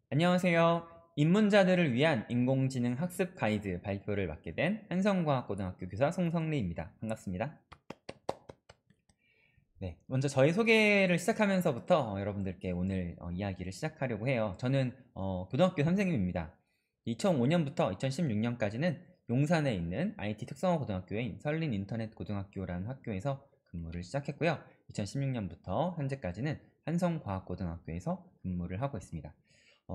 안녕하세요. 입문자들을 위한 인공지능 학습 가이드 발표를 맡게 된 한성과학고등학교 교사 송성리입니다. 반갑습니다. 네, 먼저 저희 소개를 시작하면서부터 여러분들께 오늘 이야기를 시작하려고 해요. 저는 고등학교 선생님입니다. 2005년부터 2016년까지는 용산에 있는 IT 특성화 고등학교인 설린 인터넷 고등학교라는 학교에서 근무를 시작했고요. 2016년부터 현재까지는 한성과학고등학교에서 근무를 하고 있습니다.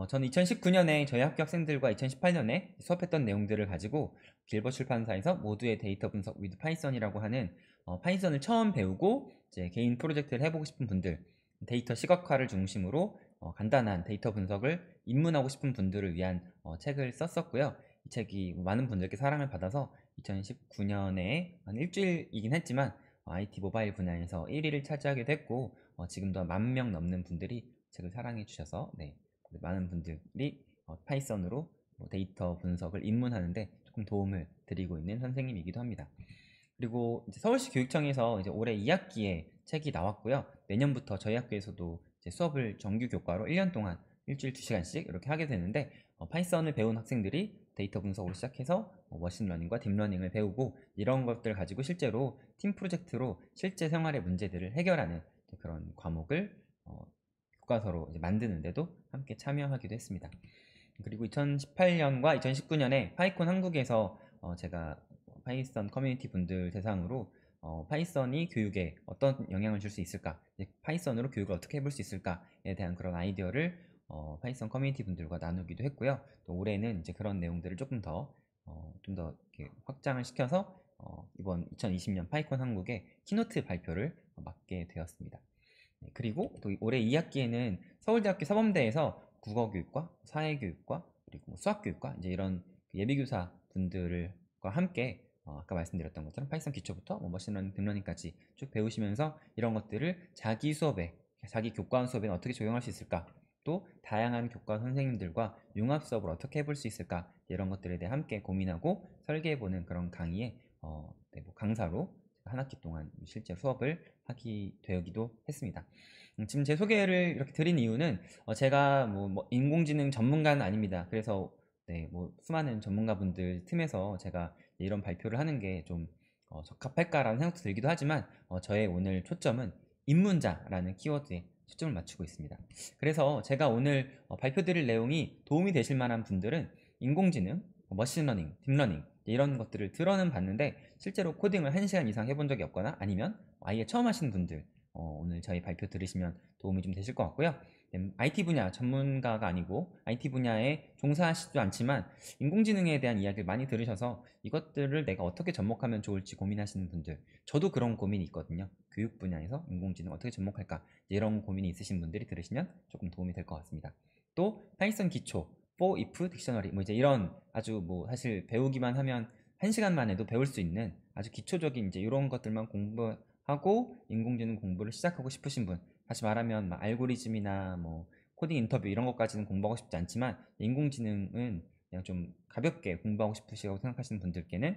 저는 2019년에 저희 학교 학생들과 2018년에 수업했던 내용들을 가지고 길버 출판사에서 모두의 데이터 분석 with 파이썬이라고 하는 파이썬을 처음 배우고 이제 개인 프로젝트를 해보고 싶은 분들, 데이터 시각화를 중심으로 간단한 데이터 분석을 입문하고 싶은 분들을 위한 책을 썼었고요. 이 책이 많은 분들께 사랑을 받아서 2019년에 한 일주일이긴 했지만 IT 모바일 분야에서 1위를 차지하게 됐고 지금도 10,000명 넘는 분들이 책을 사랑해 주셔서 네, 많은 분들이 파이썬으로 데이터 분석을 입문하는데 조금 도움을 드리고 있는 선생님이기도 합니다. 그리고 이제 서울시 교육청에서 이제 올해 2학기에 책이 나왔고요. 내년부터 저희 학교에서도 이제 수업을 정규 교과로 1년 동안 일주일 2시간씩 이렇게 하게 되는데 파이썬을 배운 학생들이 데이터 분석으로 시작해서 머신러닝과 딥러닝을 배우고 이런 것들 가지고 실제로 팀 프로젝트로 실제 생활의 문제들을 해결하는 그런 과목을 교과서로 이제 만드는데도 함께 참여하기도 했습니다. 그리고 2018년과 2019년에 파이콘 한국에서 제가 파이썬 커뮤니티 분들 대상으로 파이썬이 교육에 어떤 영향을 줄 수 있을까, 파이썬으로 교육을 어떻게 해볼 수 있을까에 대한 그런 아이디어를 파이썬 커뮤니티 분들과 나누기도 했고요. 또 올해는 이제 그런 내용들을 조금 더 좀 더 확장을 시켜서 이번 2020년 파이콘 한국의 키노트 발표를 맡게 되었습니다. 네, 그리고 또 올해 2학기에는 서울대학교 사범대에서 국어교육과 사회교육과 그리고 수학교육과 이제 이런 예비교사 분들과 함께 아까 말씀드렸던 것처럼 파이썬 기초부터 머신러닝, 딥러닝까지 쭉 배우시면서 이런 것들을 자기 수업에, 자기 교과원 수업에 어떻게 적용할 수 있을까, 또 다양한 교과 선생님들과 융합 수업을 어떻게 해볼 수 있을까, 이런 것들에 대해 함께 고민하고 설계해보는 그런 강의에 네, 뭐 강사로 한 학기 동안 실제 수업을 하기 되기도 했습니다. 지금 제 소개를 이렇게 드린 이유는 제가 뭐 인공지능 전문가는 아닙니다. 그래서 네, 뭐 수많은 전문가분들 틈에서 제가 이런 발표를 하는 게 좀 적합할까라는 생각도 들기도 하지만 저의 오늘 초점은 입문자라는 키워드에 초점을 맞추고 있습니다. 그래서 제가 오늘 발표드릴 내용이 도움이 되실 만한 분들은 인공지능, 머신러닝, 딥러닝 이런 것들을 들어는 봤는데 실제로 코딩을 1시간 이상 해본 적이 없거나 아니면 아예 처음 하시는 분들 오늘 저희 발표 들으시면 도움이 좀 되실 것 같고요. IT 분야 전문가가 아니고 IT 분야에 종사하시지도 않지만 인공지능에 대한 이야기를 많이 들으셔서 이것들을 내가 어떻게 접목하면 좋을지 고민하시는 분들, 저도 그런 고민이 있거든요. 교육 분야에서 인공지능 어떻게 접목할까, 이런 고민이 있으신 분들이 들으시면 조금 도움이 될 것 같습니다. 또 파이썬 기초, for, if, 딕셔너리 뭐 이제 이런 아주 뭐 사실 배우기만 하면 1시간만 해도 배울 수 있는 아주 기초적인 이제 이런 것들만 공부하고 인공지능 공부를 시작하고 싶으신 분, 다시 말하면 막 알고리즘이나 뭐 코딩 인터뷰 이런 것까지는 공부하고 싶지 않지만 인공지능은 그냥 좀 가볍게 공부하고 싶으시다고 생각하시는 분들께는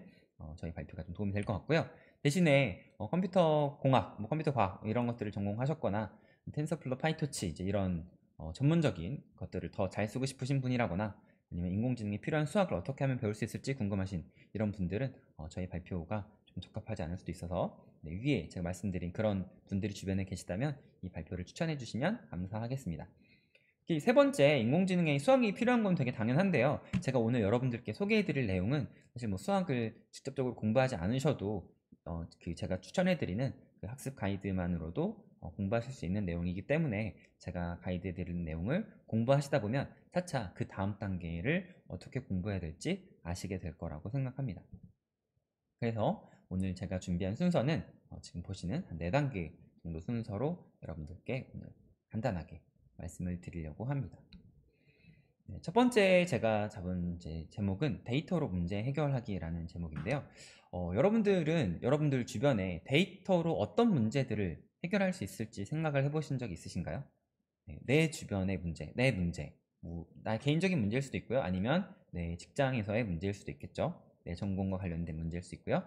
저희 발표가 좀 도움이 될 것 같고요. 대신에 컴퓨터 공학, 뭐 컴퓨터 과학 이런 것들을 전공하셨거나 텐서플로, 파이토치 이제 이런 전문적인 것들을 더 잘 쓰고 싶으신 분이라거나 아니면 인공지능이 필요한 수학을 어떻게 하면 배울 수 있을지 궁금하신 이런 분들은 저희 발표가 좀 적합하지 않을 수도 있어서 네, 위에 제가 말씀드린 그런 분들이 주변에 계시다면 이 발표를 추천해 주시면 감사하겠습니다. 세 번째, 인공지능에 수학이 필요한 건 되게 당연한데요. 제가 오늘 여러분들께 소개해 드릴 내용은 사실 뭐 수학을 직접적으로 공부하지 않으셔도 제가 추천해 드리는 그 학습 가이드만으로도 공부하실 수 있는 내용이기 때문에 제가 가이드해 드리는 내용을 공부하시다 보면 차차 그 다음 단계를 어떻게 공부해야 될지 아시게 될 거라고 생각합니다. 그래서 오늘 제가 준비한 순서는 지금 보시는 한 4단계 정도 순서로 여러분들께 오늘 간단하게 말씀을 드리려고 합니다. 네, 첫 번째 제가 잡은 제목은 데이터로 문제 해결하기라는 제목인데요. 여러분들은 여러분들 주변에 데이터로 어떤 문제들을 해결할 수 있을지 생각을 해보신 적 있으신가요? 네, 내 주변의 문제, 내 문제, 뭐, 나 개인적인 문제일 수도 있고요. 아니면 내 직장에서의 문제일 수도 있겠죠. 내 전공과 관련된 문제일 수 있고요.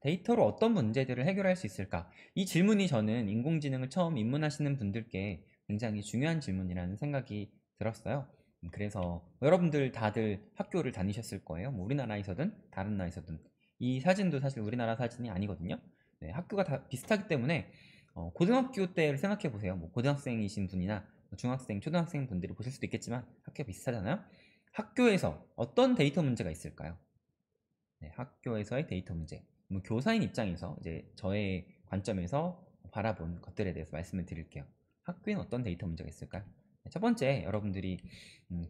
데이터로 어떤 문제들을 해결할 수 있을까? 이 질문이 저는 인공지능을 처음 입문하시는 분들께 굉장히 중요한 질문이라는 생각이 들었어요. 그래서 여러분들 다들 학교를 다니셨을 거예요. 뭐 우리나라에서든 다른 나라에서든. 이 사진도 사실 우리나라 사진이 아니거든요. 네, 학교가 다 비슷하기 때문에 고등학교 때를 생각해 보세요. 뭐 고등학생이신 분이나 뭐 중학생, 초등학생 분들이 보실 수도 있겠지만 학교가 비슷하잖아요. 학교에서 어떤 데이터 문제가 있을까요? 네, 학교에서의 데이터 문제. 뭐 교사인 입장에서 이제 저의 관점에서 바라본 것들에 대해서 말씀을 드릴게요. 학교에는 어떤 데이터 문제가 있을까요? 네, 첫 번째, 여러분들이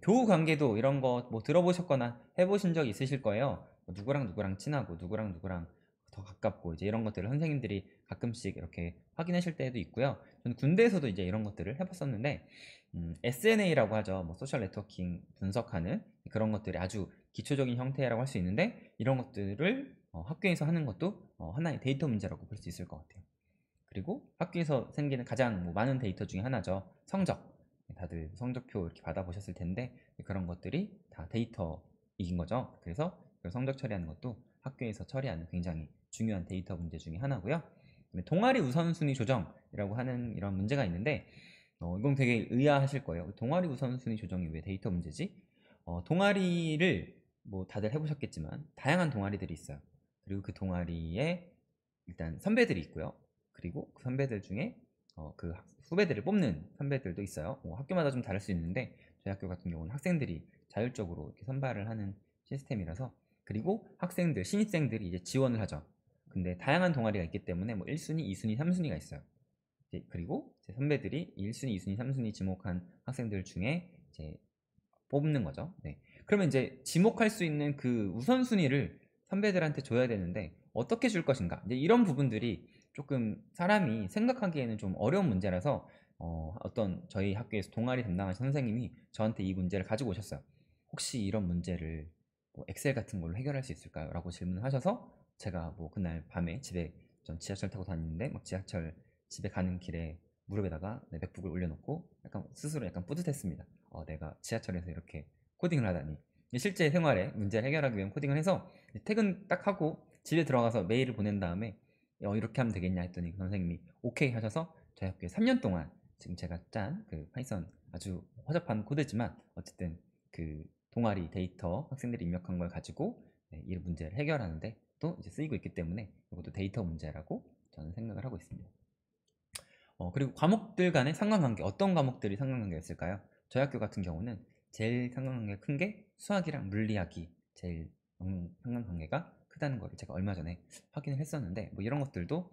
교우 관계도 이런 거 뭐 들어보셨거나 해보신 적 있으실 거예요. 뭐 누구랑 누구랑 친하고 누구랑 누구랑 더 가깝고 이제 이런 것들을 선생님들이 가끔씩 이렇게 확인하실 때도 있고요. 저는 군대에서도 이제 이런 것들을 해봤었는데 SNA라고 하죠. 뭐 소셜 네트워킹 분석하는 그런 것들이 아주 기초적인 형태라고 할 수 있는데 이런 것들을 학교에서 하는 것도 하나의 데이터 문제라고 볼 수 있을 것 같아요. 그리고 학교에서 생기는 가장 뭐 많은 데이터 중에 하나죠. 성적. 다들 성적표 이렇게 받아보셨을 텐데 그런 것들이 다 데이터이긴 거죠. 그래서 그 성적 처리하는 것도 학교에서 처리하는 굉장히 중요한 데이터 문제 중에 하나고요. 동아리 우선순위 조정이라고 하는 이런 문제가 있는데 이건 되게 의아하실 거예요. 동아리 우선순위 조정이 왜 데이터 문제지? 동아리를 뭐 다들 해보셨겠지만 다양한 동아리들이 있어요. 그리고 그 동아리에 일단 선배들이 있고요. 그리고 그 선배들 중에 그 후배들을 뽑는 선배들도 있어요. 학교마다 좀 다를 수 있는데 저희 학교 같은 경우는 학생들이 자율적으로 이렇게 선발을 하는 시스템이라서 그리고 학생들, 신입생들이 이제 지원을 하죠. 근데 다양한 동아리가 있기 때문에 뭐 1순위, 2순위, 3순위가 있어요. 그리고 제 선배들이 1순위, 2순위, 3순위 지목한 학생들 중에 이제 뽑는 거죠. 네. 그러면 이제 지목할 수 있는 그 우선순위를 선배들한테 줘야 되는데 어떻게 줄 것인가? 이제 이런 부분들이 조금 사람이 생각하기에는 좀 어려운 문제라서 어떤 저희 학교에서 동아리 담당하신 선생님이 저한테 이 문제를 가지고 오셨어요. 혹시 이런 문제를 뭐 엑셀 같은 걸로 해결할 수 있을까요? 라고 질문을 하셔서 제가 뭐 그날 밤에 집에 전 지하철 타고 다니는데 막 지하철 집에 가는 길에 무릎에다가 맥북을 올려놓고 약간 스스로 약간 뿌듯했습니다. 내가 지하철에서 이렇게 코딩을 하다니. 실제 생활에 문제를 해결하기 위한 코딩을 해서 퇴근 딱 하고 집에 들어가서 메일을 보낸 다음에 이렇게 하면 되겠냐 했더니 그 선생님이 오케이 하셔서 저희 학교에 3년 동안 지금 제가 짠 그 파이썬 아주 허접한 코드지만 어쨌든 그 동아리 데이터 학생들이 입력한 걸 가지고 이 문제를 해결하는데 또 이제 쓰이고 있기 때문에 이것도 데이터 문제라고 저는 생각을 하고 있습니다. 그리고 과목들 간의 상관관계 어떤 과목들이 상관관계가 있을까요? 저희 학교 같은 경우는 제일 상관관계가 큰 게 수학이랑 물리학이 제일 상관관계가 크다는 거를 제가 얼마 전에 확인을 했었는데 뭐 이런 것들도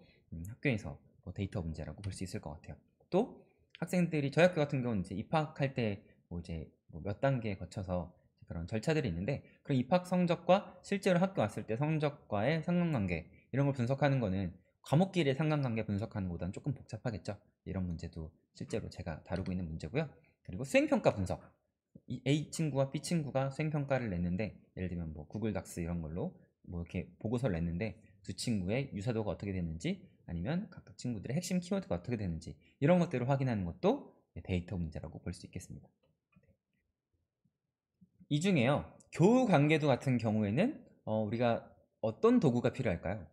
학교에서 뭐 데이터 문제라고 볼 수 있을 것 같아요. 또 학생들이 저희 학교 같은 경우는 이제 입학할 때 뭐 이제 뭐 몇 단계 거쳐서 그런 절차들이 있는데 그런 입학 성적과 실제로 학교 왔을 때 성적과의 상관관계 이런 걸 분석하는 거는 과목끼리의 상관관계 분석하는 것보다는 조금 복잡하겠죠. 이런 문제도 실제로 제가 다루고 있는 문제고요. 그리고 수행평가 분석. 이 A 친구와 B 친구가 수행평가를 냈는데 예를 들면 뭐 구글 닥스 이런 걸로 뭐 이렇게 보고서를 냈는데 두 친구의 유사도가 어떻게 되는지 아니면 각각 친구들의 핵심 키워드가 어떻게 되는지 이런 것들을 확인하는 것도 데이터 문제라고 볼 수 있겠습니다. 이 중에요. 교우 관계도 같은 경우에는 우리가 어떤 도구가 필요할까요?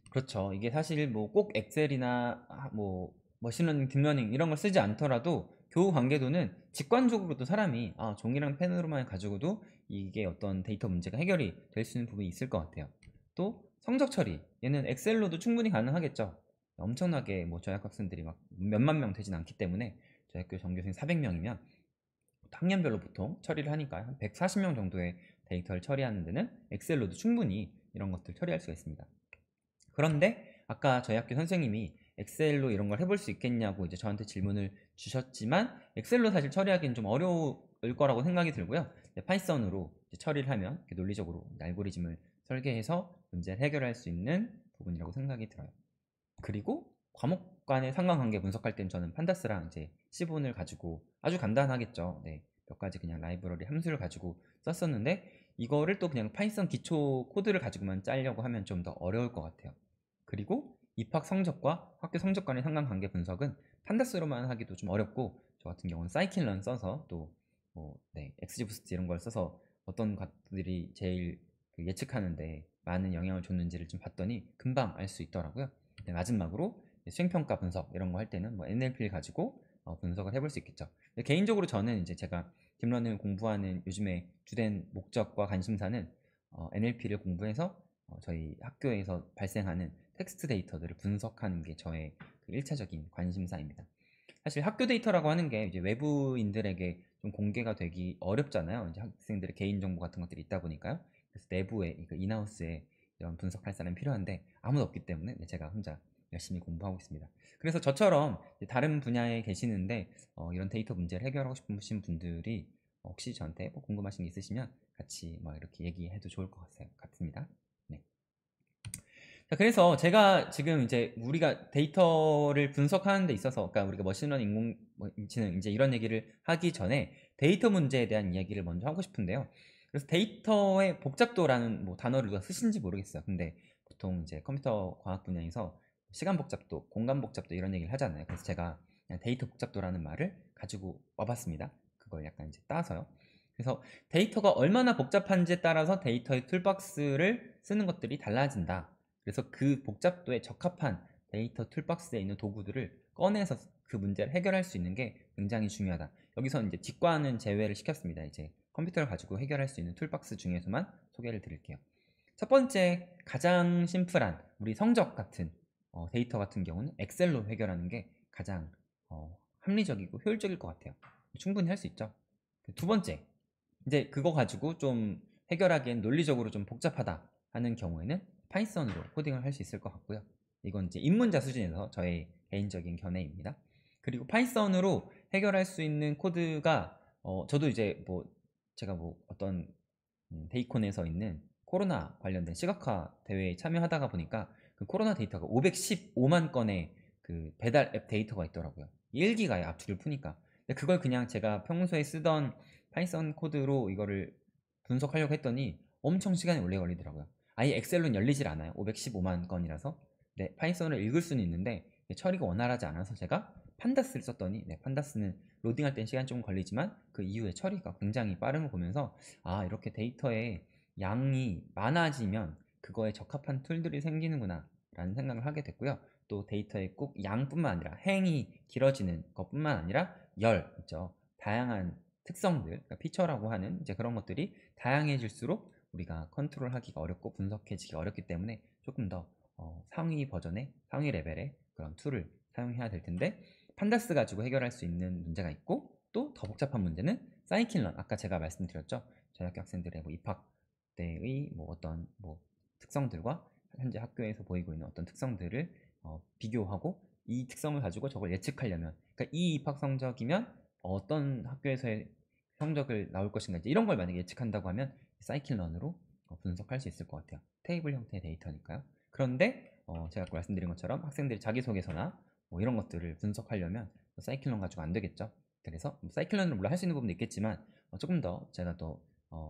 그렇죠. 이게 사실 뭐 꼭 엑셀이나 뭐 머신러닝, 딥러닝 이런 걸 쓰지 않더라도 교우 관계도는 직관적으로도 사람이 종이랑 펜으로만 가지고도 이게 어떤 데이터 문제가 해결이 될 수 있는 부분이 있을 것 같아요. 또 성적 처리 얘는 엑셀로도 충분히 가능하겠죠. 엄청나게 뭐 저희 학생들이 막 몇만 명 되진 않기 때문에 저희 학교 전교생 400명이면 학년별로 보통 처리를 하니까 한 140명 정도의 데이터를 처리하는 데는 엑셀로도 충분히 이런 것들 처리할 수가 있습니다. 그런데 아까 저희 학교 선생님이 엑셀로 이런 걸 해볼 수 있겠냐고 이제 저한테 질문을 주셨지만 엑셀로 사실 처리하기는 좀 어려울 거라고 생각이 들고요. 파이썬으로 처리를 하면 논리적으로 알고리즘을 설계해서 문제를 해결할 수 있는 부분이라고 생각이 들어요. 그리고 과목 간의 상관관계 분석할 땐 저는 판다스랑 이제 시본을 가지고 아주 간단하겠죠. 네, 몇 가지 그냥 라이브러리 함수를 가지고 썼었는데 이거를 또 그냥 파이썬 기초 코드를 가지고만 짜려고 하면 좀 더 어려울 것 같아요. 그리고 입학 성적과 학교 성적 간의 상관관계 분석은 판다스로만 하기도 좀 어렵고 저 같은 경우는 사이킨런 써서 또뭐 엑스지부스트 이런 걸 써서 어떤 것들이 제일 예측하는데 많은 영향을 줬는지를 좀 봤더니 금방 알 수 있더라고요. 마지막으로 수행평가 분석 이런 거 할 때는 뭐 NLP를 가지고 분석을 해볼 수 있겠죠. 개인적으로 저는 이제 제가 딥러닝을 공부하는 요즘에 주된 목적과 관심사는 NLP를 공부해서 저희 학교에서 발생하는 텍스트 데이터들을 분석하는 게 저의 그 1차적인 관심사입니다. 사실 학교 데이터라고 하는 게 이제 외부인들에게 좀 공개가 되기 어렵잖아요. 이제 학생들의 개인정보 같은 것들이 있다 보니까요. 그래서 내부에, 인하우스에 이런 분석할 사람이 필요한데 아무도 없기 때문에 제가 혼자 열심히 공부하고 있습니다. 그래서 저처럼 다른 분야에 계시는데 이런 데이터 문제를 해결하고 싶으신 분들이 혹시 저한테 뭐 궁금하신 게 있으시면 같이 뭐 이렇게 얘기해도 좋을 것 같습니다. 네. 자, 그래서 제가 지금 이제 우리가 데이터를 분석하는 데 있어서, 그러니까 우리가 머신러닝, 인공지능 이제 이런 얘기를 하기 전에 데이터 문제에 대한 이야기를 먼저 하고 싶은데요. 그래서 데이터의 복잡도라는 뭐 단어를 누가 쓰신지 모르겠어요. 근데 보통 이제 컴퓨터 과학 분야에서 시간 복잡도, 공간 복잡도 이런 얘기를 하잖아요. 그래서 제가 그냥 데이터 복잡도라는 말을 가지고 와봤습니다. 그걸 약간 이제 따서요. 그래서 데이터가 얼마나 복잡한지에 따라서 데이터의 툴박스를 쓰는 것들이 달라진다. 그래서 그 복잡도에 적합한 데이터 툴박스에 있는 도구들을 꺼내서 그 문제를 해결할 수 있는 게 굉장히 중요하다. 여기서 이제 직관은 제외를 시켰습니다. 이제 컴퓨터를 가지고 해결할 수 있는 툴박스 중에서만 소개를 드릴게요. 첫 번째, 가장 심플한 우리 성적 같은 데이터 같은 경우는 엑셀로 해결하는 게 가장 합리적이고 효율적일 것 같아요. 충분히 할 수 있죠. 두 번째, 이제 그거 가지고 좀 해결하기엔 논리적으로 좀 복잡하다 하는 경우에는 파이썬으로 코딩을 할 수 있을 것 같고요. 이건 이제 입문자 수준에서 저의 개인적인 견해입니다. 그리고 파이썬으로 해결할 수 있는 코드가 저도 이제 뭐 제가 뭐 어떤 데이콘에서 있는 코로나 관련된 시각화 대회에 참여하다가 보니까 그 코로나 데이터가 515만 건의 그 배달 앱 데이터가 있더라고요. 1기가에 압축을 푸니까. 근데 그걸 그냥 제가 평소에 쓰던 파이썬 코드로 이거를 분석하려고 했더니 엄청 시간이 오래 걸리더라고요. 아예 엑셀로는 열리질 않아요. 515만 건이라서. 네, 파이썬을 읽을 수는 있는데 처리가 원활하지 않아서 제가 판다스를 썼더니 판다스는 로딩할 땐 시간이 좀 걸리지만 그 이후에 처리가 굉장히 빠른 걸 보면서 이렇게 데이터의 양이 많아지면 그거에 적합한 툴들이 생기는구나 라는 생각을 하게 됐고요. 또 데이터의 꼭 양뿐만 아니라 행이 길어지는 것뿐만 아니라 열 있죠. 다양한 특성들, 그러니까 피처라고 하는 이제 그런 것들이 다양해질수록 우리가 컨트롤하기가 어렵고 분석해지기 어렵기 때문에 조금 더 상위 버전의 상위 레벨의 그런 툴을 사용해야 될 텐데 판다스 가지고 해결할 수 있는 문제가 있고 또 더 복잡한 문제는 사이킨런, 아까 제가 말씀드렸죠. 저희 학교 학생들의 뭐 입학 때의 뭐 어떤 뭐 특성들과 현재 학교에서 보이고 있는 어떤 특성들을 비교하고 이 특성을 가지고 저걸 예측하려면, 그러니까 이 입학 성적이면 어떤 학교에서의 성적을 나올 것인가, 이제 이런 걸 만약에 예측한다고 하면 사이클런으로 분석할 수 있을 것 같아요. 테이블 형태의 데이터니까요. 그런데 제가 아까 말씀드린 것처럼 학생들이 자기소개서나 뭐 이런 것들을 분석하려면 사이클런 가지고 안 되겠죠. 그래서 사이클런을 물론 할 수 있는 부분도 있겠지만 조금 더 제가 더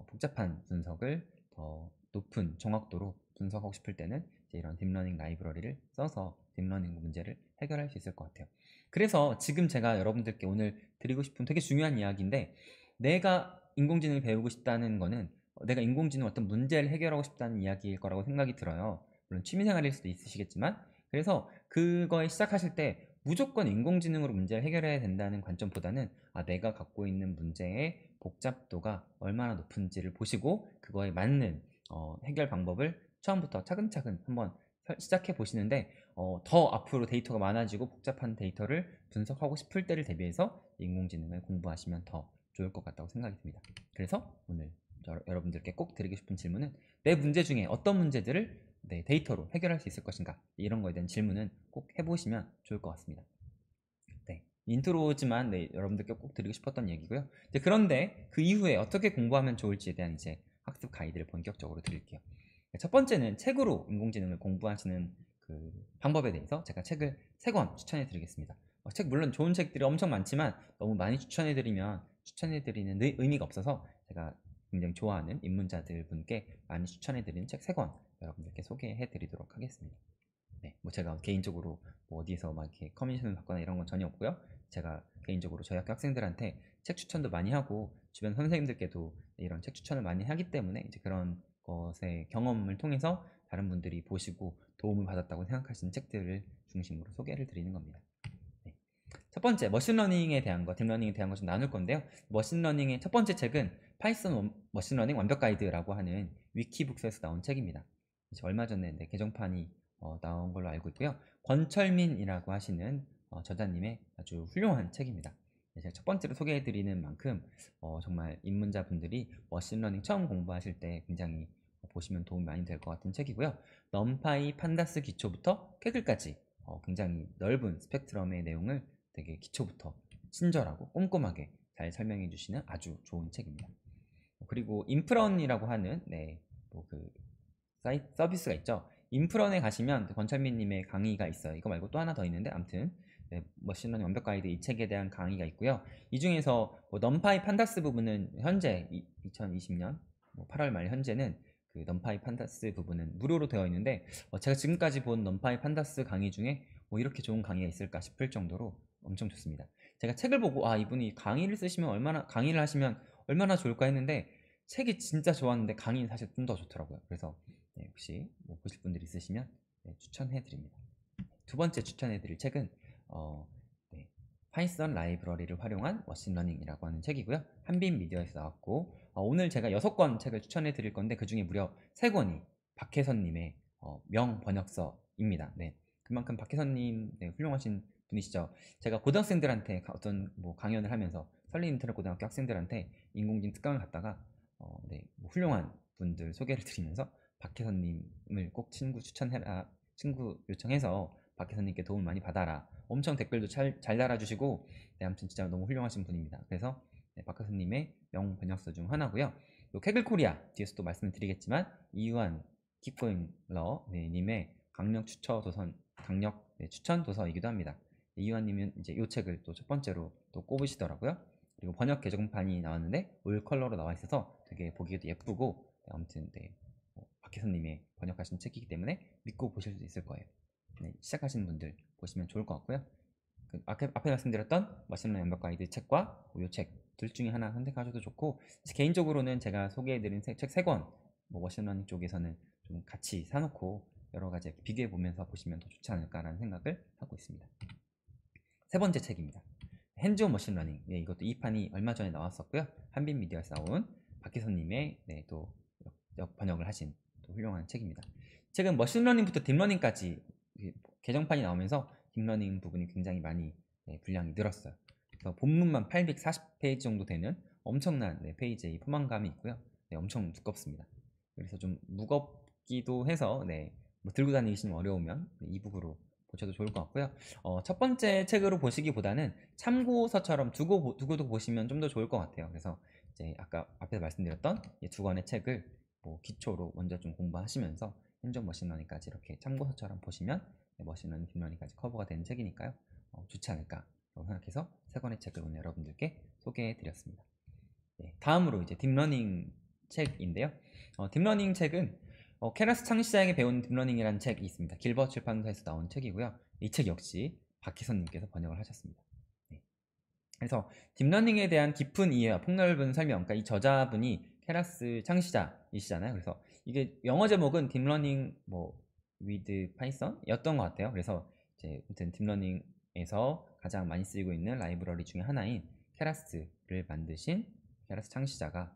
복잡한 분석을 더 높은 정확도로 분석하고 싶을 때는 이제 이런 딥러닝 라이브러리를 써서 딥러닝 문제를 해결할 수 있을 것 같아요. 그래서 지금 제가 여러분들께 오늘 드리고 싶은 되게 중요한 이야기인데, 내가 인공지능을 배우고 싶다는 거는 내가 인공지능 어떤 문제를 해결하고 싶다는 이야기일 거라고 생각이 들어요. 물론 취미생활일 수도 있으시겠지만, 그래서 그거에 시작하실 때 무조건 인공지능으로 문제를 해결해야 된다는 관점보다는 내가 갖고 있는 문제의 복잡도가 얼마나 높은지를 보시고 그거에 맞는 해결 방법을 처음부터 차근차근 한번 시작해 보시는데 더 앞으로 데이터가 많아지고 복잡한 데이터를 분석하고 싶을 때를 대비해서 인공지능을 공부하시면 더 좋을 것 같다고 생각이 듭니다. 그래서 오늘 여러분들께 꼭 드리고 싶은 질문은 내 문제 중에 어떤 문제들을 내 데이터로 해결할 수 있을 것인가, 이런 거에 대한 질문은 꼭 해보시면 좋을 것 같습니다. 네, 인트로지만 여러분들께 꼭 드리고 싶었던 얘기고요. 그런데 그 이후에 어떻게 공부하면 좋을지에 대한 이제 학습 가이드를 본격적으로 드릴게요. 첫 번째는 책으로 인공지능을 공부하시는 그 방법에 대해서 제가 책을 3권 추천해 드리겠습니다. 책 물론 좋은 책들이 엄청 많지만 너무 많이 추천해 드리면 추천해 드리는 의미가 없어서 제가 굉장히 좋아하는 입문자들 분께 많이 추천해 드리는 책 3권 여러분들께 소개해 드리도록 하겠습니다. 네, 뭐 제가 개인적으로 뭐 어디서 막 이렇게 커미션을 받거나 이런 건 전혀 없고요. 제가 개인적으로 저희 학교 학생들한테 책 추천도 많이 하고 주변 선생님들께도 이런 책 추천을 많이 하기 때문에 이제 그런 것의 경험을 통해서 다른 분들이 보시고 도움을 받았다고 생각하시는 책들을 중심으로 소개를 드리는 겁니다. 네. 첫 번째 머신러닝에 대한 거, 딥러닝에 대한 거 좀 나눌 건데요. 머신러닝의 첫 번째 책은 파이썬 머신러닝 완벽 가이드라고 하는 위키북스에서 나온 책입니다. 얼마 전에 개정판이 나온 걸로 알고 있고요. 권철민이라고 하시는 저자님의 아주 훌륭한 책입니다. 제가 첫 번째로 소개해드리는 만큼 정말 입문자분들이 머신러닝 처음 공부하실 때 굉장히 보시면 도움이 많이 될 것 같은 책이고요. 넘파이, 판다스 기초부터 케글까지 굉장히 넓은 스펙트럼의 내용을 되게 기초부터 친절하고 꼼꼼하게 잘 설명해 주시는 아주 좋은 책입니다. 그리고 인프런이라고 하는 그 서비스가 있죠. 인프런에 가시면 권철민님의 강의가 있어요. 이거 말고 또 하나 더 있는데 아무튼 머신러닝 완벽 가이드 이 책에 대한 강의가 있고요. 이 중에서 넘파이 판다스 부분은 현재 2020년 8월 말 현재는 그 넘파이 판다스 부분은 무료로 되어 있는데 제가 지금까지 본 넘파이 판다스 강의 중에 이렇게 좋은 강의가 있을까 싶을 정도로 엄청 좋습니다. 제가 책을 보고 이분이 강의를 하시면 얼마나 좋을까 했는데 책이 진짜 좋았는데 강의는 사실 좀 더 좋더라고요. 그래서 혹시 보실 분들 있으시면 추천해 드립니다. 두 번째 추천해 드릴 책은 파이썬 라이브러리를 활용한 머신러닝이라고 하는 책이고요. 한빛 미디어에서 나왔고 오늘 제가 6권 책을 추천해 드릴 건데 그 중에 무려 3권이 박혜선님의 명번역서입니다. 그만큼 박혜선님 훌륭하신 분이시죠. 제가 고등학생들한테 어떤 강연을 하면서 설린인터넷고등학교 학생들한테 인공지능 특강을 갔다가 훌륭한 분들 소개를 드리면서 박혜선님을 꼭 친구 요청해서 박혜선님께 도움을 많이 받아라. 엄청 댓글도 잘 달아주시고 아무튼 진짜 너무 훌륭하신 분입니다. 그래서 박혜선님의 명번역서 중 하나고요. 케글 코리아 뒤에서 또 말씀을 드리겠지만 이유한 킵고잉러 님의 강력 추천 도서이기도 합니다. 이유한님은 이제 이 책을 또 첫 번째로 또 꼽으시더라고요. 그리고 번역 개정판이 나왔는데 올 컬러로 나와 있어서 되게 보기에도 예쁘고 아무튼 박혜선님의 번역하신 책이기 때문에 믿고 보실 수 있을 거예요. 시작하시는 분들 보시면 좋을 것 같고요. 앞에 말씀드렸던 머신러닝 완벽 가이드 책과 이 책 둘 중에 하나 선택하셔도 좋고 개인적으로는 제가 소개해드린 책 3권 머신러닝 쪽에서는 좀 같이 사놓고 여러 가지 비교해 보면서 보시면 더 좋지 않을까라는 생각을 하고 있습니다. 세 번째 책입니다. 핸즈온 머신러닝. 이것도 2판이 얼마 전에 나왔었고요. 한빛 미디어에서 나온 박혜선님의 또 번역을 하신 또 훌륭한 책입니다. 책은 머신러닝부터 딥러닝까지 개정판이 나오면서 딥러닝 부분이 굉장히 많이 분량이 늘었어요. 그래서 본문만 840페이지 정도 되는 엄청난 페이지의 포만감이 있고요. 엄청 두껍습니다. 그래서 좀 무겁기도 해서 들고 다니기 좀 어려우면 이북으로 보셔도 좋을 것 같고요. 첫 번째 책으로 보시기보다는 참고서처럼 두고 보시면 좀 더 좋을 것 같아요. 그래서 이제 아까 앞에서 말씀드렸던 두 권의 책을 기초로 먼저 좀 공부하시면서 핸즈온 머신러닝까지 이렇게 참고서처럼 보시면 머신러닝, 딥러닝까지 커버가 되는 책이니까요. 좋지 않을까 생각해서 3권의 책을 오늘 여러분들께 소개해 드렸습니다. 다음으로 이제 딥러닝 책인데요. 딥러닝 책은 케라스 창시자에게 배운 딥러닝이라는 책이 있습니다. 길버트 출판사에서 나온 책이고요. 이 책 역시 박혜선님께서 번역을 하셨습니다. 그래서 딥러닝에 대한 깊은 이해와 폭넓은 설명, 그러니까 이 저자분이 케라스 창시자이시잖아요. 그래서 이게 영어 제목은 딥러닝 with 파이썬이었던 것 같아요. 그래서 이제 아무튼 딥러닝에서 가장 많이 쓰이고 있는 라이브러리 중에 하나인 케라스를 만드신 케라스 창시자가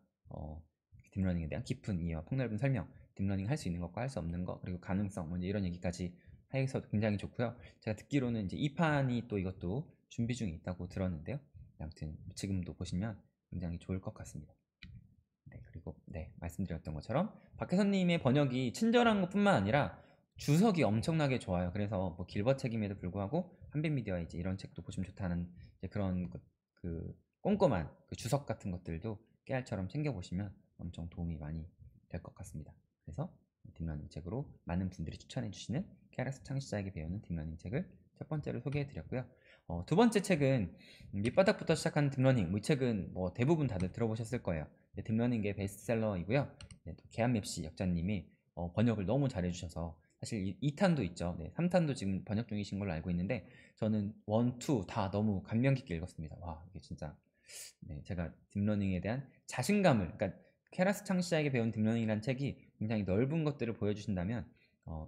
딥러닝에 대한 깊은 이해와 폭넓은 설명, 딥러닝 할 수 있는 것과 할 수 없는 것, 그리고 가능성, 이런 얘기까지 해서 굉장히 좋고요. 제가 듣기로는 이제 2판이 또 이것도 준비 중에 있다고 들었는데요. 아무튼 지금도 보시면 굉장히 좋을 것 같습니다. 그리고 말씀드렸던 것처럼 박혜선님의 번역이 친절한 것뿐만 아니라 주석이 엄청나게 좋아요. 그래서 길버 책임에도 불구하고 한빛미디어에 이제 이런 책도 보시면 좋다는 그런 그 꼼꼼한 그 주석 같은 것들도 깨알처럼 챙겨보시면 엄청 도움이 많이 될 것 같습니다. 그래서 딥러닝 책으로 많은 분들이 추천해주시는 케라스 창시자에게 배우는 딥러닝 책을 첫 번째로 소개해드렸고요. 두 번째 책은 밑바닥부터 시작하는 딥러닝. 이 책은 대부분 다들 들어보셨을 거예요. 딥러닝계 베스트셀러이고요. 또 계암맵시 역자님이 번역을 너무 잘해주셔서 사실 2탄도 있죠. 3탄도 지금 번역 중이신 걸로 알고 있는데 저는 1, 2 다 너무 감명 깊게 읽었습니다. 와, 이게 진짜 제가 딥러닝에 대한 자신감을, 그러니까 케라스 창시자에게 배운 딥러닝이라는 책이 굉장히 넓은 것들을 보여주신다면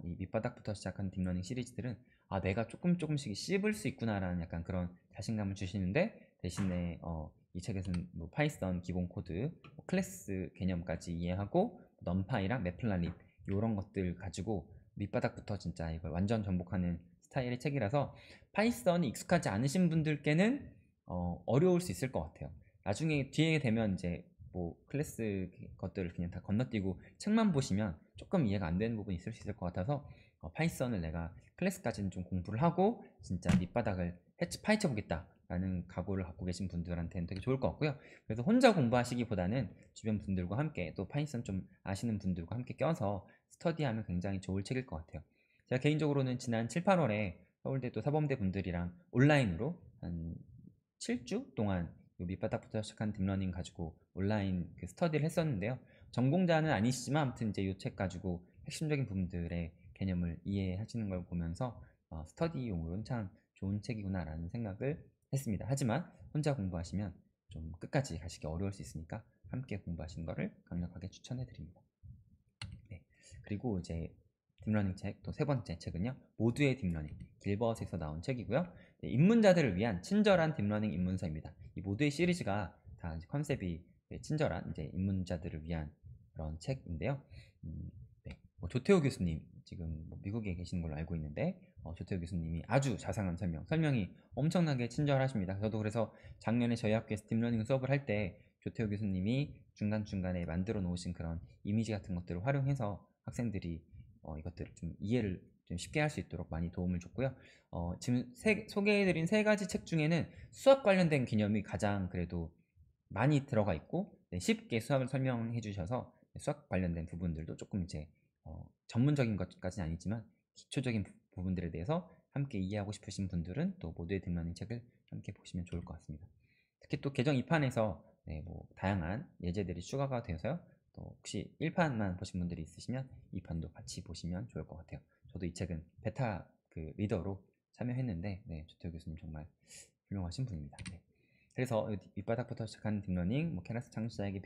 이 밑바닥부터 시작한 딥러닝 시리즈들은 내가 조금씩 씹을 수 있구나라는 약간 그런 자신감을 주시는데, 대신에 이 책에서는 뭐 파이썬 기본 코드, 뭐 클래스 개념까지 이해하고 넘파이랑 매플라립 이런 것들 가지고 밑바닥부터 진짜 이걸 완전 전복하는 스타일의 책이라서 파이썬이 익숙하지 않으신 분들께는 어려울 수 있을 것 같아요. 나중에 뒤에 되면 이제 뭐 클래스 것들을 그냥 다 건너뛰고 책만 보시면 조금 이해가 안 되는 부분이 있을 수 있을 것 같아서, 파이썬을 내가 클래스까지는 좀 공부를 하고 진짜 밑바닥을 파헤쳐 보겠다 라는 각오를 갖고 계신 분들한테는 되게 좋을 것 같고요. 그래서 혼자 공부하시기보다는 주변 분들과 함께, 또 파이썬 좀 아시는 분들과 함께 껴서 스터디하면 굉장히 좋을 책일 것 같아요. 제가 개인적으로는 지난 7, 8월에 서울대 또 사범대 분들이랑 온라인으로 한 7주 동안 요 밑바닥부터 시작한 딥러닝 가지고 온라인 그 스터디를 했었는데요. 전공자는 아니시지만 아무튼 이제 이 책 가지고 핵심적인 부분들의 개념을 이해하시는 걸 보면서 스터디용으로는 참 좋은 책이구나라는 생각을 했습니다. 하지만 혼자 공부하시면 좀 끝까지 가시기 어려울 수 있으니까 함께 공부하시는 것을 강력하게 추천해 드립니다. 네. 그리고 이제 딥러닝 책 또 세 번째 책은요, 모두의 딥러닝, 길벗에서 나온 책이고요. 네, 입문자들을 위한 친절한 딥러닝 입문서입니다. 이 모두의 시리즈가 다 이제 컨셉이 친절한 이제 입문자들을 위한 그런 책인데요. 네, 뭐 조태호 교수님 지금 뭐 미국에 계시는 걸로 알고 있는데, 조태호 교수님이 아주 자상한 설명이 엄청나게 친절하십니다. 저도 그래서 작년에 저희 학교에서 딥러닝 수업을 할 때 조태호 교수님이 중간중간에 만들어 놓으신 그런 이미지 같은 것들을 활용해서 학생들이 이것들을 좀 이해를 좀 쉽게 할 수 있도록 많이 도움을 줬고요. 지금 소개해드린 세 가지 책 중에는 수학 관련된 개념이 가장 그래도 많이 들어가 있고, 네, 쉽게 수학을 설명해 주셔서 수학 관련된 부분들도 조금 이제 전문적인 것까지는 아니지만 기초적인 부분들에 대해서 함께 이해하고 싶으신 분들은 또 모두의 딥러닝 책을 함께 보시면 좋을 것 같습니다. 특히 또 개정 2판에서 네, 뭐 다양한 예제들이 추가가 되어서요. 또 혹시 1판만 보신 분들이 있으시면 2판도 같이 보시면 좋을 것 같아요. 저도 이 책은 베타 그 리더로 참여했는데, 네, 조태호 교수님 정말 훌륭하신 분입니다. 네. 그래서 밑바닥부터 시작하는 딥러닝, 뭐 케라스 창시자에게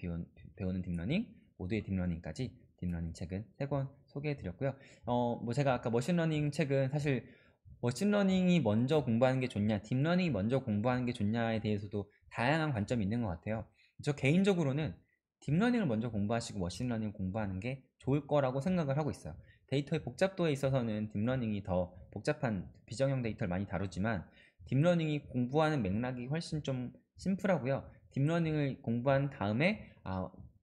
배우는 딥러닝, 모두의 딥러닝까지 딥러닝 책은 3권 소개해드렸고요. 뭐 제가 아까 머신러닝 책은 사실 머신러닝이 먼저 공부하는 게 좋냐, 딥러닝이 먼저 공부하는 게 좋냐에 대해서도 다양한 관점이 있는 것 같아요. 저 개인적으로는 딥러닝을 먼저 공부하시고 머신러닝을 공부하는 게 좋을 거라고 생각을 하고 있어요. 데이터의 복잡도에 있어서는 딥러닝이 더 복잡한 비정형 데이터를 많이 다루지만 딥러닝이 공부하는 맥락이 훨씬 좀 심플하고요. 딥러닝을 공부한 다음에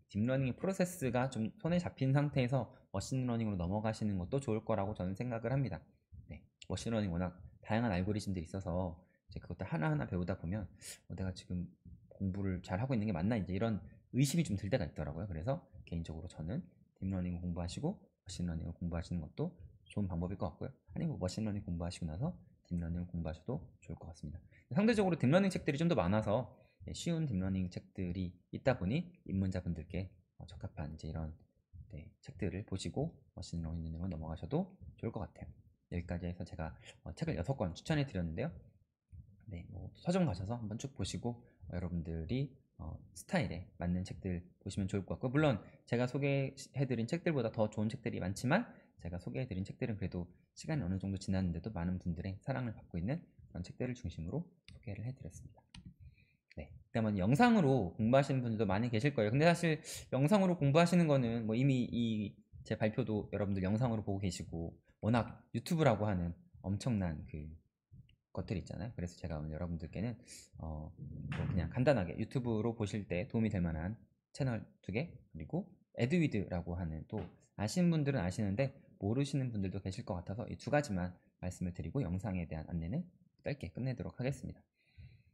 딥러닝의 프로세스가 좀 손에 잡힌 상태에서 머신러닝으로 넘어가시는 것도 좋을 거라고 저는 생각을 합니다. 네, 머신러닝 워낙 다양한 알고리즘들이 있어서 이제 그것들 하나하나 배우다 보면 내가 지금 공부를 잘 하고 있는 게 맞나, 이제 이런 의심이 좀 들 때가 있더라고요. 그래서 개인적으로 저는 딥러닝을 공부하시고 머신러닝을 공부하시는 것도 좋은 방법일 것 같고요. 아니면 머신러닝 공부하시고 나서 딥러닝을 공부하셔도 좋을 것 같습니다. 상대적으로 딥러닝 책들이 좀 더 많아서 쉬운 딥러닝 책들이 있다 보니 입문자분들께 적합한 이제 이런 책들을 보시고 머신러닝으로 넘어가셔도 좋을 것 같아요. 여기까지 해서 제가 책을 6권 추천해 드렸는데요. 네, 뭐 서점 가셔서 한번 쭉 보시고 여러분들이 스타일에 맞는 책들 보시면 좋을 것 같고, 물론 제가 소개해드린 책들보다 더 좋은 책들이 많지만 제가 소개해드린 책들은 그래도 시간이 어느 정도 지났는데도 많은 분들의 사랑을 받고 있는 그런 책들을 중심으로 소개를 해드렸습니다. 네, 그다음에 영상으로 공부하시는 분들도 많이 계실 거예요. 근데 사실 영상으로 공부하시는 거는 뭐 이미 이 제 발표도 여러분들 영상으로 보고 계시고, 워낙 유튜브라고 하는 엄청난 그 것들 있잖아요. 그래서 제가 오늘 여러분들께는 뭐 그냥 간단하게 유튜브로 보실 때 도움이 될 만한 채널 2개, 그리고 에드위드라고 하는, 또 아시는 분들은 아시는데 모르시는 분들도 계실 것 같아서 이 2가지만 말씀을 드리고 영상에 대한 안내는 짧게 끝내도록 하겠습니다.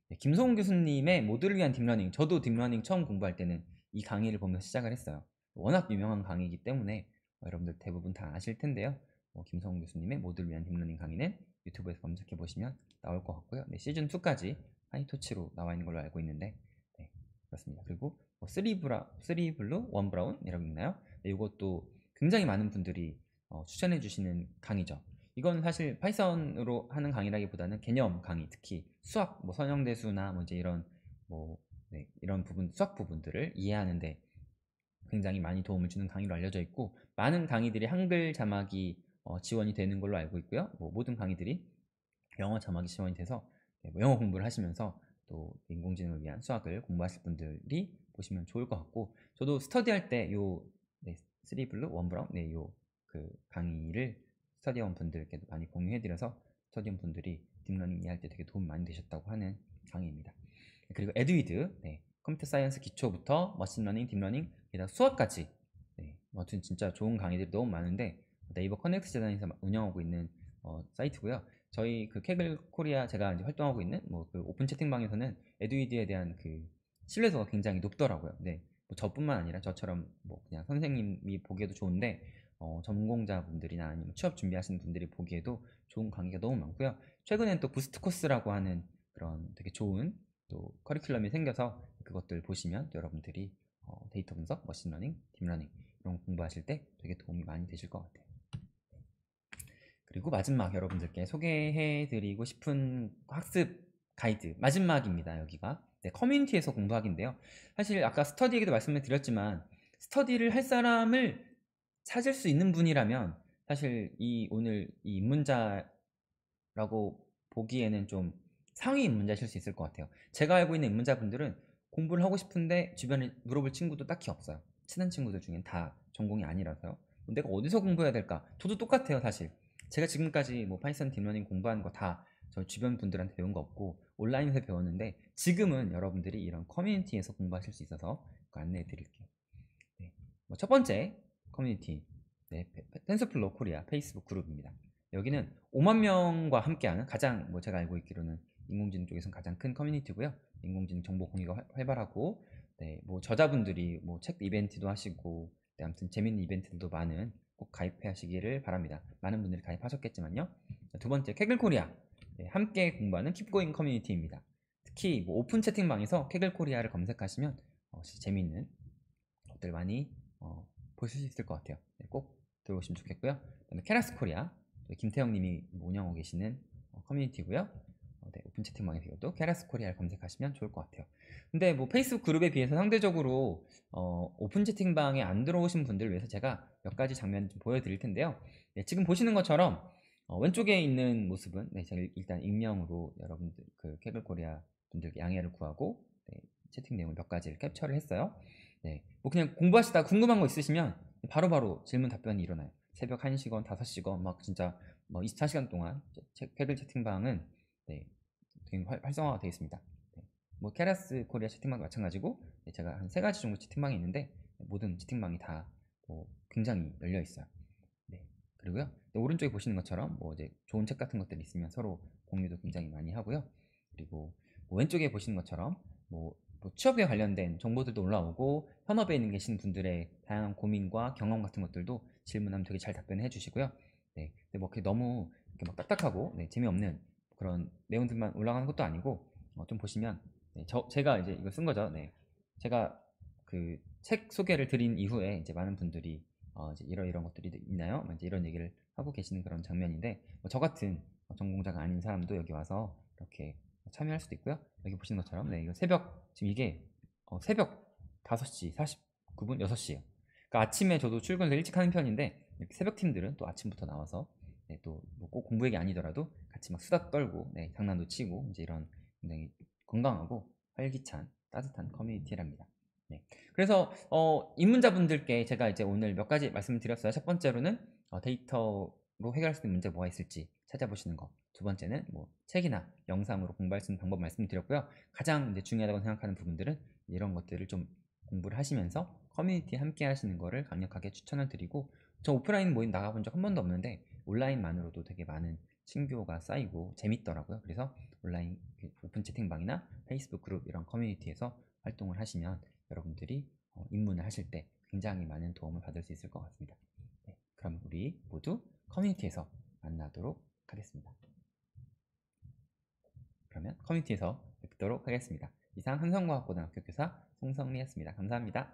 네, 김소은 교수님의 모두를 위한 딥러닝, 저도 딥러닝 처음 공부할 때는 이 강의를 보면서 시작을 했어요. 워낙 유명한 강의이기 때문에 여러분들 대부분 다 아실 텐데요. 김소은 교수님의 모두를 위한 딥러닝 강의는 유튜브에서 검색해 보시면 나올 것 같고요. 네, 시즌 2까지 하이토치로 나와 있는 걸로 알고 있는데, 네, 그렇습니다. 그리고 3블루 1 브라운이라고 있나요? 네, 이것도 굉장히 많은 분들이 추천해 주시는 강의죠. 이건 사실 파이썬으로 하는 강의라기보다는 개념 강의, 특히 수학, 뭐 선형대수나 뭐 이제 이런 뭐 이런 부분, 수학 부분들을 이해하는데 굉장히 많이 도움을 주는 강의로 알려져 있고, 많은 강의들이 한글 자막이 지원이 되는 걸로 알고 있고요. 뭐 모든 강의들이 영어 자막이 지원이 돼서 뭐 영어 공부를 하시면서 또 인공지능을 위한 수학을 공부하실 분들이 보시면 좋을 것 같고, 저도 스터디할 때요 3블루 1브라운 요 그 강의를 스터디원 분들께도 많이 공유해드려서 스터디원 분들이 딥러닝 이해할 때 되게 도움 많이 되셨다고 하는 강의입니다. 그리고 에듀이드, 컴퓨터 사이언스 기초부터 머신러닝, 딥러닝, 게다가 수학까지, 아무튼 진짜 좋은 강의들이 너무 많은데, 네이버 커넥트 재단에서 운영하고 있는 사이트고요. 저희 그 케글 코리아 제가 이제 활동하고 있는 뭐 그 오픈 채팅방에서는 에듀이드에 대한 그 신뢰도가 굉장히 높더라고요. 네, 뭐 저뿐만 아니라 저처럼 뭐 그냥 선생님이 보기에도 좋은데 전공자분들이나 아니면 취업 준비하시는 분들이 보기에도 좋은 강의가 너무 많고요. 최근엔 또 부스트 코스라고 하는 그런 되게 좋은 또 커리큘럼이 생겨서 그것들 보시면 또 여러분들이 데이터 분석, 머신러닝, 딥러닝 이런 거 공부하실 때 되게 도움이 많이 되실 것 같아요. 그리고 마지막 여러분들께 소개해드리고 싶은 학습 가이드 마지막입니다. 여기가 커뮤니티에서 공부하기인데요. 사실 아까 스터디 얘기도 말씀을 드렸지만 스터디를 할 사람을 찾을 수 있는 분이라면 사실 오늘 이 입문자라고 보기에는 좀 상위 입문자실 수 있을 것 같아요. 제가 알고 있는 입문자분들은 공부를 하고 싶은데 주변에 물어볼 친구도 딱히 없어요. 친한 친구들 중엔 다 전공이 아니라서요. 내가 어디서 공부해야 될까? 저도 똑같아요, 사실. 제가 지금까지 뭐 파이썬 딥러닝 공부하는 거 다 저 주변 분들한테 배운 거 없고 온라인에서 배웠는데, 지금은 여러분들이 이런 커뮤니티에서 공부하실 수 있어서 안내해 드릴게요. 네. 첫 번째 커뮤니티, 텐서플로우 코리아 페이스북 그룹입니다. 여기는 5만 명과 함께하는 가장 제가 알고 있기로는 인공지능 쪽에서는 가장 큰 커뮤니티고요. 인공지능 정보 공유가 활발하고, 뭐 저자분들이 뭐 책 이벤트도 하시고, 아무튼 재밌는 이벤트들도 많은, 꼭 가입해 하시기를 바랍니다. 많은 분들이 가입하셨겠지만요. 두 번째 케글 코리아, 함께 공부하는 킵고잉 커뮤니티입니다. 특히 뭐 오픈 채팅방에서 케글 코리아를 검색하시면 재미있는 것들 많이 보실 수 있을 것 같아요. 꼭 들어오시면 좋겠고요. 그다음에 케라스 코리아, 김태형님이 운영하고 계시는 커뮤니티고요. 오픈 채팅방에서 이것도 케라스 코리아를 검색하시면 좋을 것 같아요. 근데 뭐 페이스북 그룹에 비해서 상대적으로 오픈 채팅방에 안 들어오신 분들을 위해서 제가 몇 가지 장면 좀 보여드릴 텐데요. 지금 보시는 것처럼 왼쪽에 있는 모습은 제가 일단 익명으로 여러분들 그 케글 코리아 분들께 양해를 구하고 채팅 내용을 몇 가지를 캡처를 했어요. 뭐 그냥 공부하시다 궁금한 거 있으시면 바로바로 질문 답변이 일어나요. 새벽 1시건 5시건 막 진짜 뭐 24시간 동안 케글 채팅방은 되게 활성화가 되어 있습니다. 뭐 케라스 코리아 채팅방 마찬가지고 제가 한 3가지 정도 채팅방이 있는데 모든 채팅방이 다뭐 굉장히 열려 있어요. 그리고요, 오른쪽에 보시는 것처럼 뭐 이제 좋은 책 같은 것들이 있으면 서로 공유도 굉장히 많이 하고요. 그리고 뭐 왼쪽에 보시는 것처럼 뭐 취업에 관련된 정보들도 올라오고, 현업에 있는 계신 분들의 다양한 고민과 경험 같은 것들도 질문하면 되게 잘 답변해 주시고요. 근데 뭐 그게 너무 이렇게 막 딱딱하고 재미없는 그런 내용들만 올라가는 것도 아니고, 좀 보시면 제가 이제 이거 쓴 거죠. 제가 그 책 소개를 드린 이후에 이제 많은 분들이 이제 이런 것들이 있나요? 이제 이런 얘기를 하고 계시는 그런 장면인데, 저 같은 전공자가 아닌 사람도 여기 와서 이렇게 참여할 수도 있고요. 여기 보시는 것처럼 이거 새벽, 지금 이게 새벽 5시 49분 6시에요. 그러니까 아침에 저도 출근을 일찍 하는 편인데, 이렇게 새벽 팀들은 또 아침부터 나와서 또꼭 공부 얘기 아니더라도 같이 막 수다 떨고 장난도 치고 이제 이런 굉장히 건강하고 활기찬 따뜻한 커뮤니티랍니다. 그래서 입문자분들께 제가 이제 오늘 몇 가지 말씀을 드렸어요. 첫 번째로는 데이터로 해결할 수 있는 문제 뭐가 있을지 찾아보시는 거. 두 번째는 뭐 책이나 영상으로 공부할 수 있는 방법 말씀드렸고요. 가장 이제 중요하다고 생각하는 부분들은 이런 것들을 좀 공부를 하시면서 커뮤니티에 함께 하시는 거를 강력하게 추천을 드리고, 저 오프라인 모임 나가본 적 한 번도 없는데 온라인만으로도 되게 많은 친교가 쌓이고 재밌더라고요. 그래서 온라인 오픈 채팅방이나 페이스북 그룹 이런 커뮤니티에서 활동을 하시면 여러분들이 입문을 하실 때 굉장히 많은 도움을 받을 수 있을 것 같습니다. 그럼 우리 모두 커뮤니티에서 만나도록 하겠습니다. 그러면 커뮤니티에서 뵙도록 하겠습니다. 이상 한성과학고등학교 교사 송성리였습니다. 감사합니다.